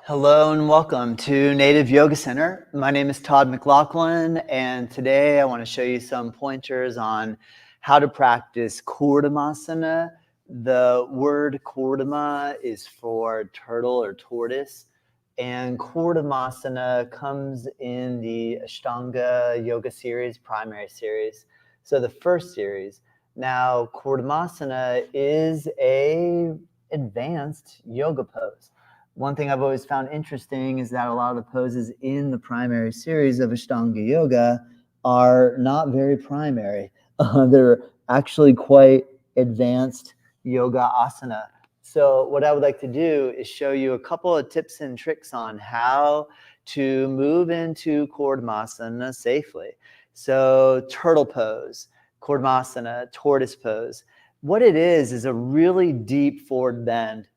Hello and welcome to Native Yoga Center. My name is Todd McLaughlin, and today I want to show you some pointers on how to practice Kurmasana. The word Kurma is for turtle or tortoise, and Kurmasana comes in the Ashtanga Yoga series, primary series. So the first series. Now, Kurmasana is a advanced yoga pose. One thing I've always found interesting is that a lot of the poses in the primary series of Ashtanga Yoga are not very primary. They're actually quite advanced yoga asana. So what I would like to do is show you a couple of tips and tricks on how to move into Kurmasana safely. So turtle pose, Kurmasana, tortoise pose. What it is a really deep forward bend.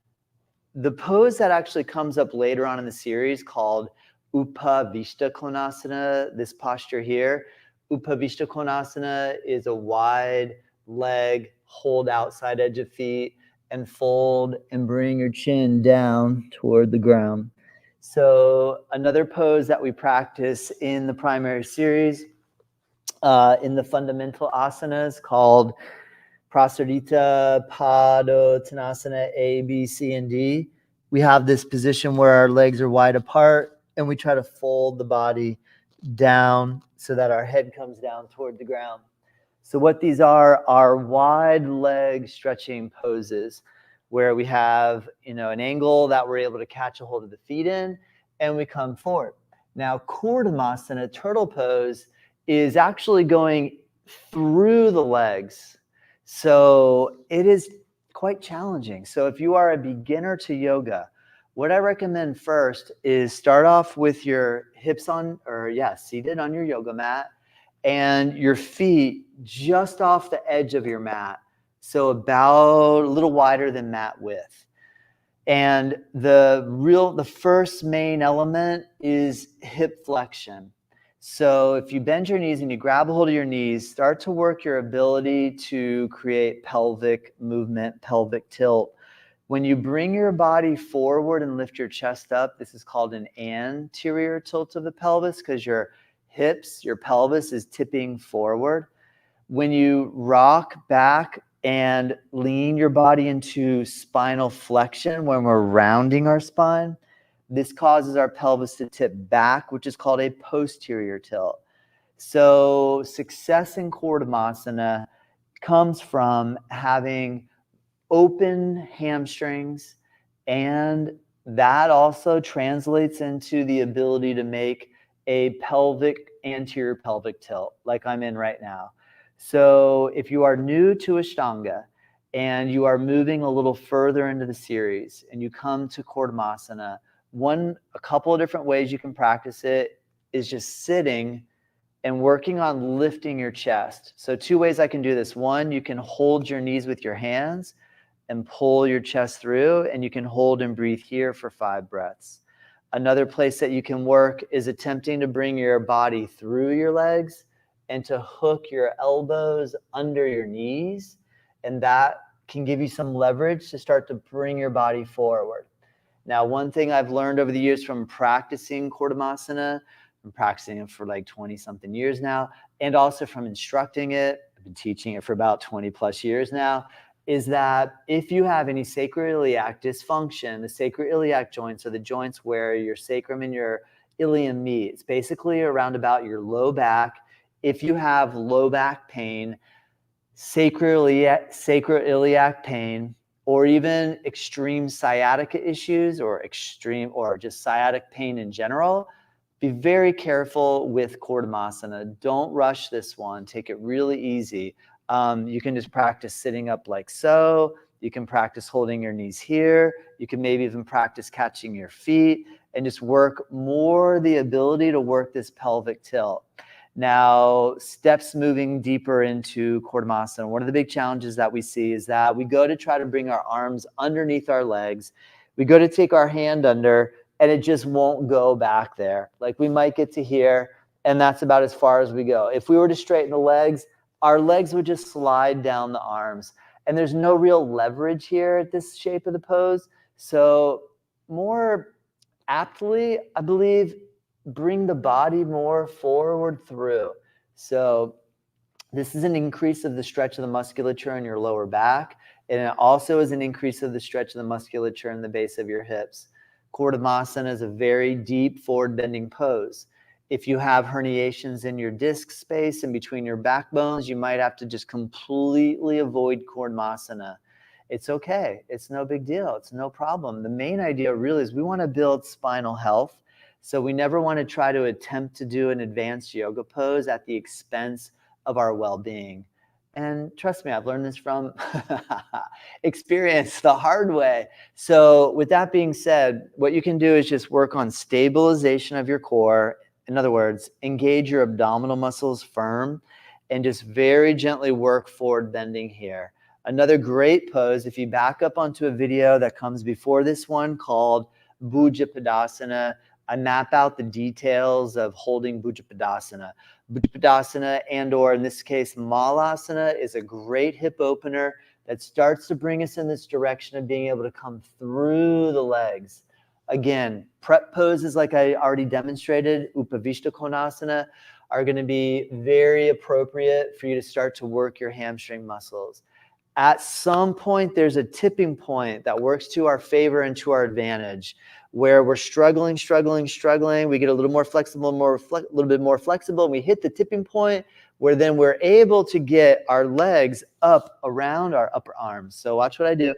The pose that actually comes up later on in the series called Upavishta Konasana, this posture here, Upavishta Konasana is a wide leg, hold outside edge of feet, and fold and bring your chin down toward the ground. So another pose that we practice in the primary series, in the fundamental asanas called Prasarita, Padottanasana, A, B, C, and D. We have this position where our legs are wide apart and we try to fold the body down so that our head comes down toward the ground. So what these are wide leg stretching poses where we have, an angle that we're able to catch a hold of the feet in and we come forward. Now, Kurmasana, turtle pose, is actually going through the legs. So it is quite challenging. So if you are a beginner to yoga, what I recommend first is start off with your hips seated on your yoga mat and your feet just off the edge of your mat. So about a little wider than mat width. And the first main element is hip flexion. So if you bend your knees and you grab a hold of your knees, start to work your ability to create pelvic movement, pelvic tilt. When you bring your body forward and lift your chest up, this is called an anterior tilt of the pelvis because your hips, your pelvis is tipping forward. When you rock back and lean your body into spinal flexion, when we're rounding our spine, this causes our pelvis to tip back, which is called a posterior tilt. So success in Kurmasana comes from having open hamstrings, and that also translates into the ability to make a anterior pelvic tilt like I'm in right now. So if you are new to Ashtanga and you are moving a little further into the series and you come to Kurmasana, a couple of different ways you can practice it is just sitting and working on lifting your chest. So two ways I can do this. One, you can hold your knees with your hands and pull your chest through, and you can hold and breathe here for 5 breaths. Another place that you can work is attempting to bring your body through your legs and to hook your elbows under your knees, and that can give you some leverage to start to bring your body forward. Now, one thing I've learned over the years from practicing Kurmasana, I'm practicing it for like 20-something years now, and also from instructing it, I've been teaching it for about 20 plus years now, is that if you have any sacroiliac dysfunction, the sacroiliac joints are the joints where your sacrum and your ilium meet. It's basically around about your low back. If you have low back pain, sacroiliac pain, or even extreme sciatica issues or just sciatic pain in general, be very careful with Kurmasana. Don't rush this one. Take it really easy. You can just practice sitting up like so. You can practice holding your knees here. You can maybe even practice catching your feet and just work more the ability to work this pelvic tilt. Now, steps moving deeper into Kurmasana. One of the big challenges that we see is that we go to try to bring our arms underneath our legs. We go to take our hand under, and it just won't go back there. Like we might get to here, and that's about as far as we go. If we were to straighten the legs, our legs would just slide down the arms. And there's no real leverage here at this shape of the pose. So more aptly, I believe, bring the body more forward through. So this is an increase of the stretch of the musculature in your lower back, and it also is an increase of the stretch of the musculature in the base of your hips. Kurmasana is a very deep forward bending pose. If you have herniations in your disc space and between your backbones, you might have to just completely avoid Kurmasana. It's okay. It's no big deal. It's no problem. The main idea really is we want to build spinal health. So we never want to try to attempt to do an advanced yoga pose at the expense of our well-being. And trust me, I've learned this from experience the hard way. So with that being said, what you can do is just work on stabilization of your core. In other words, engage your abdominal muscles firm and just very gently work forward bending here. Another great pose, if you back up onto a video that comes before this one called Bhuja Padasana, I map out the details of holding Bhuja Padasana. Bhuja Padasana and or in this case Malasana is a great hip opener that starts to bring us in this direction of being able to come through the legs. Again, prep poses like I already demonstrated, Upavishta Konasana, are going to be very appropriate for you to start to work your hamstring muscles. At some point, there's a tipping point that works to our favor and to our advantage, where we're struggling. We get a little more flexible, a little bit more flexible, and we hit the tipping point where then we're able to get our legs up around our upper arms. So watch what I do.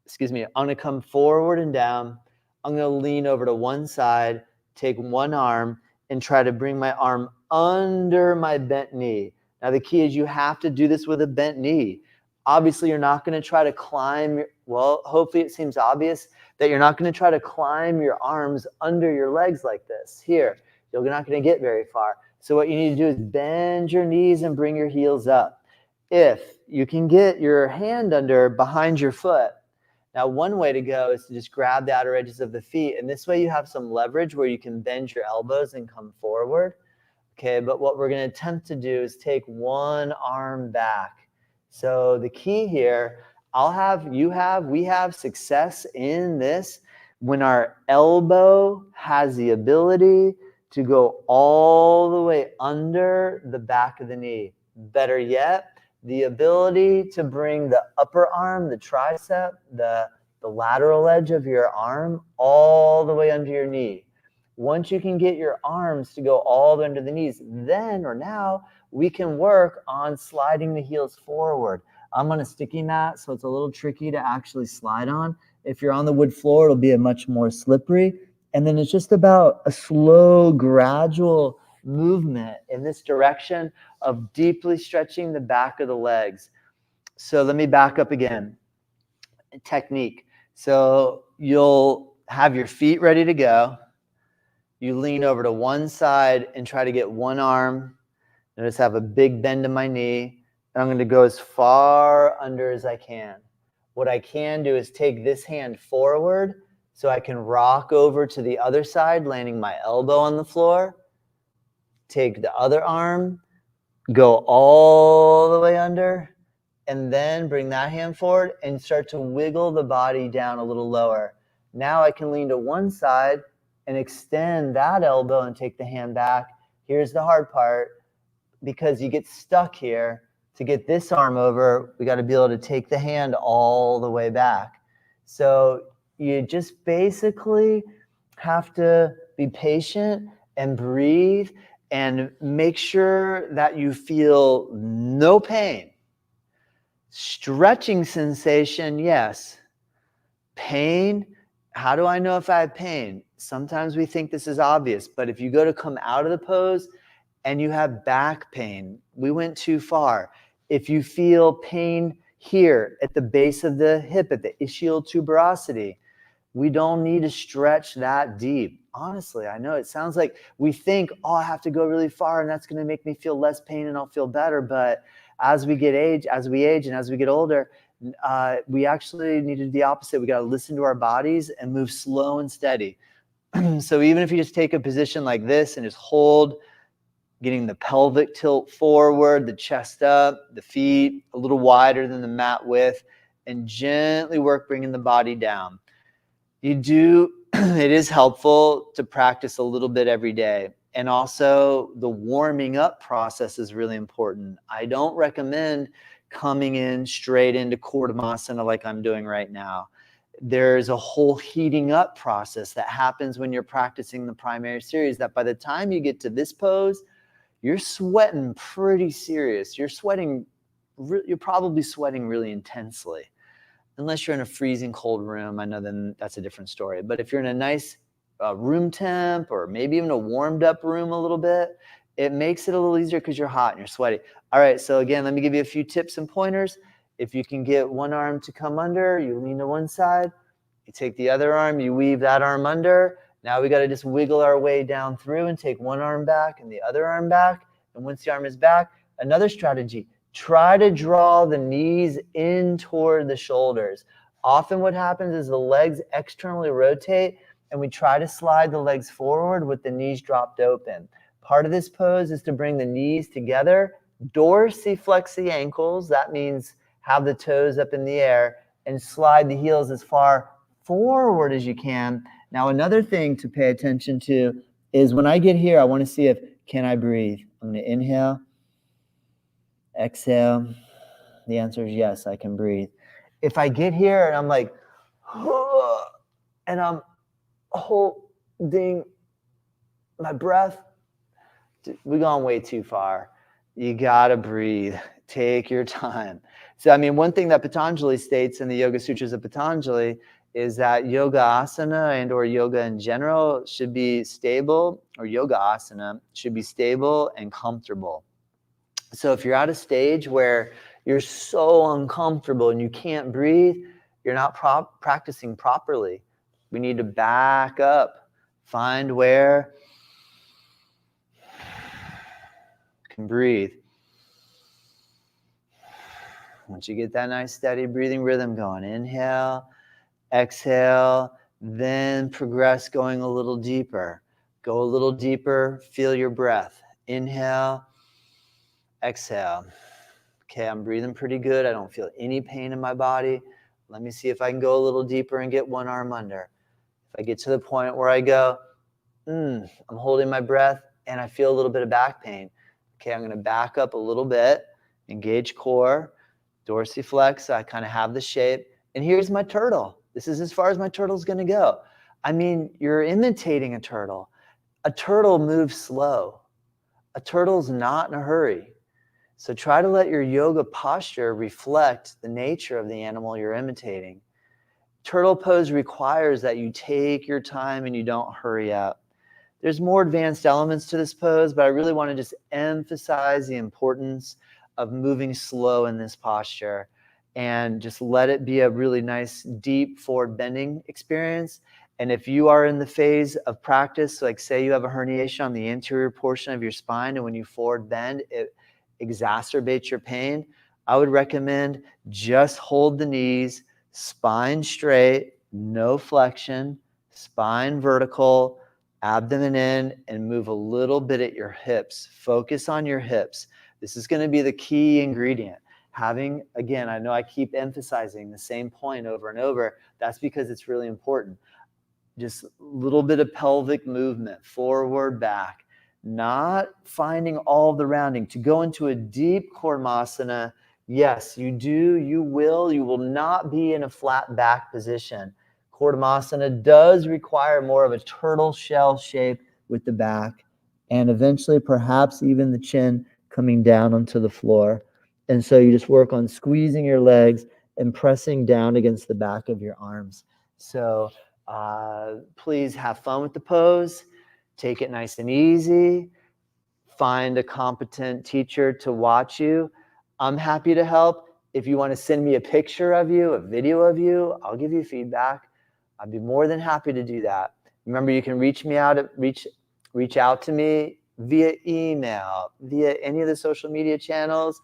Excuse me. I'm going to come forward and down. I'm going to lean over to one side, take one arm, and try to bring my arm under my bent knee. Now, the key is you have to do this with a bent knee. Obviously, you're not going to try to climb. Well, hopefully it seems obvious that you're not going to try to climb your arms under your legs like this. Here, you're not going to get very far. So what you need to do is bend your knees and bring your heels up. If you can get your hand under behind your foot, now one way to go is to just grab the outer edges of the feet. And this way you have some leverage where you can bend your elbows and come forward. Okay, but what we're going to attempt to do is take one arm back. So the key here, we have success in this when our elbow has the ability to go all the way under the back of the knee. Better yet, the ability to bring the upper arm, the tricep, the lateral edge of your arm all the way under your knee. Once you can get your arms to go all the way under the knees, then or now we can work on sliding the heels forward. I'm on a sticky mat, so it's a little tricky to actually slide on. If you're on the wood floor, it'll be a much more slippery. And then it's just about a slow, gradual movement in this direction of deeply stretching the back of the legs. So let me back up again. Technique. So you'll have your feet ready to go. You lean over to one side and try to get one arm. Notice I have a big bend in my knee. And I'm going to go as far under as I can. What I can do is take this hand forward so I can rock over to the other side, landing my elbow on the floor. Take the other arm, go all the way under, and then bring that hand forward and start to wiggle the body down a little lower. Now I can lean to one side and extend that elbow and take the hand back. Here's the hard part, because you get stuck here. To get this arm over, we got to be able to take the hand all the way back. So you just basically have to be patient and breathe and make sure that you feel no pain. Stretching sensation, yes. Pain, how do I know if I have pain? Sometimes we think this is obvious, but if you go to come out of the pose and you have back pain, we went too far. If you feel pain here at the base of the hip, at the ischial tuberosity, we don't need to stretch that deep. Honestly, I know it sounds like we think, oh, I have to go really far and that's going to make me feel less pain and I'll feel better. But as we age and as we get older, we actually need to do the opposite. We got to listen to our bodies and move slow and steady. So even if you just take a position like this and just hold, getting the pelvic tilt forward, the chest up, the feet a little wider than the mat width, and gently work bringing the body down. You do it is helpful to practice a little bit every day. And also the warming up process is really important. I don't recommend coming in straight into Kurmasana like I'm doing right now. There's a whole heating up process that happens when you're practicing the primary series, that by the time you get to this pose, you're sweating pretty serious. You're probably sweating really intensely. Unless you're in a freezing cold room, I know then that's a different story. But if you're in a nice room temp, or maybe even a warmed up room a little bit, it makes it a little easier because you're hot and you're sweaty. All right, so again, let me give you a few tips and pointers. If you can get one arm to come under, you lean to one side. You take the other arm, you weave that arm under. Now we got to just wiggle our way down through and take one arm back and the other arm back. And once the arm is back, another strategy. Try to draw the knees in toward the shoulders. Often what happens is the legs externally rotate and we try to slide the legs forward with the knees dropped open. Part of this pose is to bring the knees together, dorsiflex the ankles. That means have the toes up in the air and slide the heels as far forward as you can. Now, another thing to pay attention to is when I get here, I want to see if, can I breathe? I'm going to inhale. Exhale. The answer is yes, I can breathe. If I get here and I'm like, and I'm holding my breath, we've gone way too far. You gotta breathe. Take your time. So, I mean, one thing that Patanjali states in the Yoga Sutras of Patanjali is that yoga asana and or yoga in general should be stable, or yoga asana should be stable and comfortable. So if you're at a stage where you're so uncomfortable and you can't breathe, you're not practicing properly. We need to back up, find where you can breathe. Once you get that nice steady breathing rhythm going, inhale, exhale, then progress going a little deeper. Go a little deeper, feel your breath. Inhale, exhale. Okay, I'm breathing pretty good. I don't feel any pain in my body. Let me see if I can go a little deeper and get one arm under. If I get to the point where I go, I'm holding my breath and I feel a little bit of back pain. Okay, I'm going to back up a little bit, engage core, dorsiflex. So I kind of have the shape. And here's my turtle. This is as far as my turtle's going to go. I mean, you're imitating a turtle. A turtle moves slow. A turtle's not in a hurry. So try to let your yoga posture reflect the nature of the animal you're imitating. Turtle pose requires that you take your time and you don't hurry up. There's more advanced elements to this pose, but I really want to just emphasize the importance of moving slow in this posture and just let it be a really nice, deep forward bending experience. And if you are in the phase of practice, like say you have a herniation on the anterior portion of your spine, and when you forward bend, it exacerbates your pain, I would recommend just hold the knees, spine straight, no flexion, spine vertical, abdomen in, and move a little bit at your hips. Focus on your hips. This is going to be the key ingredient. Having, again, I know I keep emphasizing the same point over and over. That's because it's really important. Just a little bit of pelvic movement, forward, back. Not finding all the rounding. To go into a deep Kurmasana, yes, you will not be in a flat back position. Kurmasana does require more of a turtle shell shape with the back, and eventually perhaps even the chin coming down onto the floor. And so you just work on squeezing your legs and pressing down against the back of your arms. So please have fun with the pose. Take it nice and easy. Find a competent teacher to watch you. I'm happy to help. If you want to send me a picture of you, a video of you, I'll give you feedback. I'd be more than happy to do that. Remember, you can reach out to me via email, via any of the social media channels,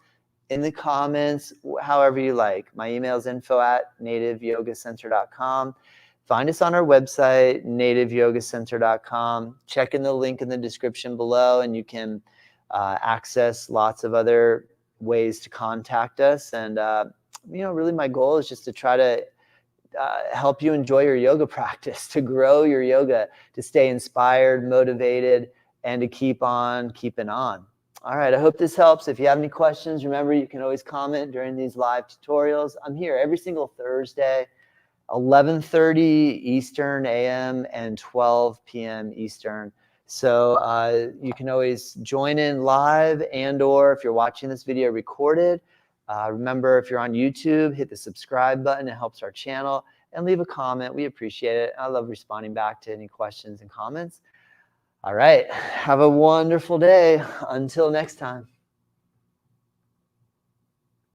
in the comments, however you like. My email is info@nativeyogacenter.com. Find us on our website, nativeyogacenter.com. Check in the link in the description below, and you can access lots of other ways to contact us. And, really my goal is just to try to help you enjoy your yoga practice, to grow your yoga, to stay inspired, motivated, and to keep on keeping on. All right, I hope this helps. If you have any questions, remember you can always comment during these live tutorials. I'm here every single Thursday, 11:30 Eastern AM and 12 p.m. Eastern. So you can always join in live, and or if you're watching this video recorded, remember if you're on YouTube, hit the subscribe button. It helps our channel, and leave a comment. We appreciate it. I love responding back to any questions and comments. All right, have a wonderful day. Until next time.